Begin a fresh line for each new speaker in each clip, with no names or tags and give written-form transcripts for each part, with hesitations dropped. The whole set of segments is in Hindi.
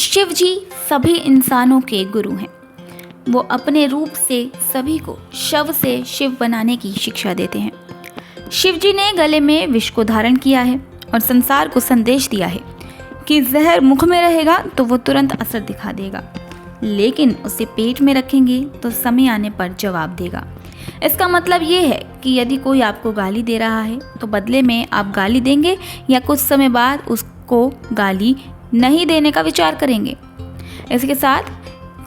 शिव जी सभी इंसानों के गुरु हैं। वो अपने रूप से सभी को शव से शिव बनाने की शिक्षा देते हैं। शिव जी ने गले में विष को धारण किया है और संसार को संदेश दिया है कि जहर मुख में रहेगा तो वो तुरंत असर दिखा देगा, लेकिन उसे पेट में रखेंगे तो समय आने पर जवाब देगा। इसका मतलब ये है कि यदि कोई आपको गाली दे रहा है तो बदले में आप गाली देंगे या कुछ समय बाद उसको गाली नहीं देने का विचार करेंगे। इसके साथ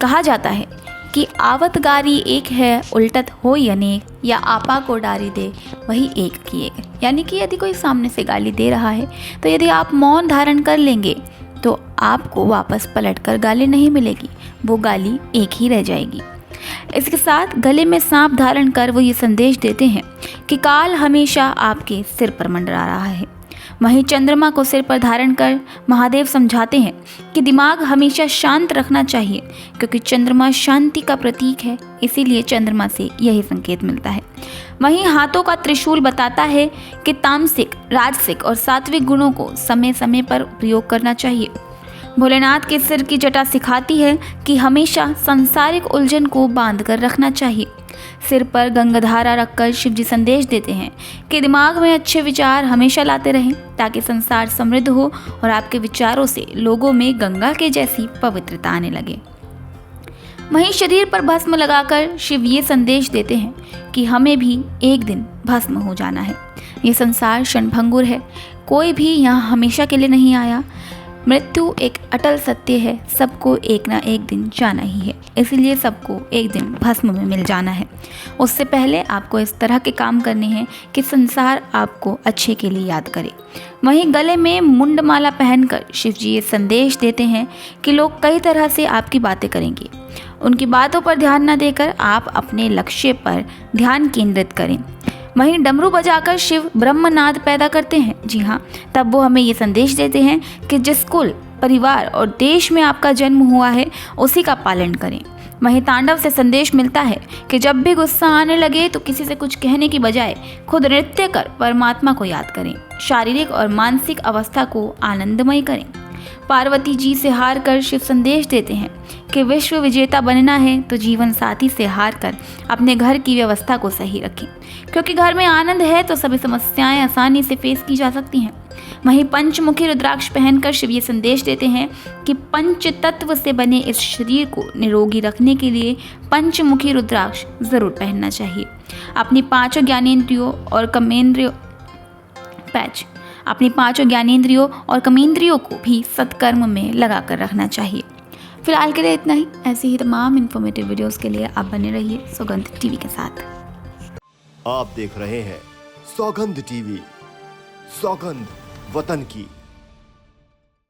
कहा जाता है कि आवत गारी एक है उल्टत हो अनेक, या आपा को डारी दे वही एक की एक। यानी कि यदि कोई सामने से गाली दे रहा है तो यदि आप मौन धारण कर लेंगे तो आपको वापस पलटकर गाली नहीं मिलेगी, वो गाली एक ही रह जाएगी। इसके साथ गले में सांप धारण कर वो ये संदेश देते हैं कि काल हमेशा आपके सिर पर मंडरा रहा है। वहीं चंद्रमा को सिर पर धारण कर महादेव समझाते हैं कि दिमाग हमेशा शांत रखना चाहिए, क्योंकि चंद्रमा शांति का प्रतीक है, इसीलिए चंद्रमा से यही संकेत मिलता है। वहीं हाथों का त्रिशूल बताता है कि तामसिक, राजसिक और सात्विक गुणों को समय समय पर प्रयोग करना चाहिए। भोलेनाथ के सिर की जटा सिखाती है कि हमेशा सांसारिक उलझन को बांध कर रखना चाहिए। सिर पर गंगाधारा रखकर शिवजी संदेश देते हैं कि दिमाग में अच्छे विचार हमेशा लाते रहें ताकि संसार समृद्ध हो और आपके विचारों से लोगों में गंगा के जैसी पवित्रता आने लगे। वहीं शरीर पर भस्म लगाकर शिव ये संदेश देते हैं कि हमें भी एक दिन भस्म हो जाना है। ये संसार क्षणभंगुर है, कोई भी यहाँ हमेशा के लिए नहीं आया। मृत्यु एक अटल सत्य है, सबको एक ना एक दिन जाना ही है, इसीलिए सबको एक दिन भस्म में मिल जाना है। उससे पहले आपको इस तरह के काम करने हैं कि संसार आपको अच्छे के लिए याद करे। वहीं गले में मुंडमाला पहनकर शिवजी ये संदेश देते हैं कि लोग कई तरह से आपकी बातें करेंगे, उनकी बातों पर ध्यान न देकर आप अपने लक्ष्य पर ध्यान केंद्रित करें। वहीं डमरू बजाकर शिव ब्रह्मनाद पैदा करते हैं। जी हाँ, तब वो हमें ये संदेश देते हैं कि जिस कुल, परिवार और देश में आपका जन्म हुआ है उसी का पालन करें। वहीं तांडव से संदेश मिलता है कि जब भी गुस्सा आने लगे तो किसी से कुछ कहने की बजाय खुद नृत्य कर परमात्मा को याद करें, शारीरिक और मानसिक अवस्था को आनंदमय करें। पार्वती जी से हार कर शिव संदेश देते हैं कि विश्व विजेता बनना है तो जीवन साथी से हार कर अपने घर की व्यवस्था को सही रखें, क्योंकि घर में आनंद है तो सभी समस्याएं आसानी से फेस की जा सकती हैं। वहीं पंचमुखी रुद्राक्ष पहनकर शिव ये संदेश देते हैं कि पंच तत्व से बने इस शरीर को निरोगी रखने के लिए पंचमुखी रुद्राक्ष जरूर पहनना चाहिए। अपनी पांचों ज्ञानेंद्रियों और कमेंद्रियों को भी सत्कर्म में लगाकर रखना चाहिए। फिलहाल के लिए इतना ही। ऐसी ही तमाम इन्फॉर्मेटिव वीडियोस के लिए आप बने रहिए सौगंध टीवी के साथ।
आप देख रहे हैं सौगंध टीवी, सौगंध वतन की।